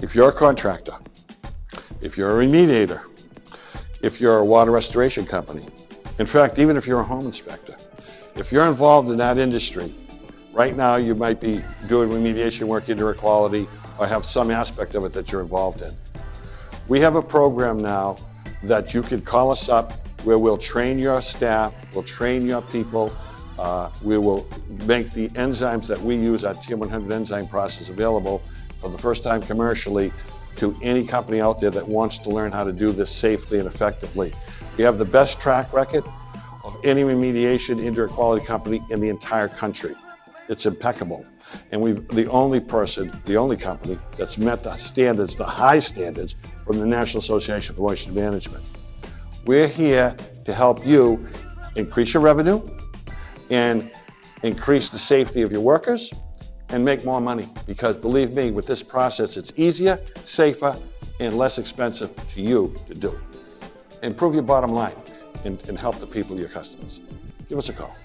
If you're a contractor, if you're a remediator, if you're a water restoration company, in fact, even if you're a home inspector, if you're involved in that industry, right now you might be doing remediation work, indoor quality, or have some aspect of it that you're involved in. We have a program now that you can call us up where we'll train your staff, we'll train your people, we will make the enzymes that we use, our TM-100 enzyme process, available for the first time commercially to any company out there that wants to learn how to do this safely and effectively. We have the best track record of any remediation indoor quality company in the entire country. It's impeccable. And we're the only company that's met the standards, the high standards from the National Association for Moisture Management. We're here to help you increase your revenue and increase the safety of your workers and make more money. Because believe me, with this process, it's easier, safer, and less expensive to you to do. Improve your bottom line and help the people, your customers. Give us a call.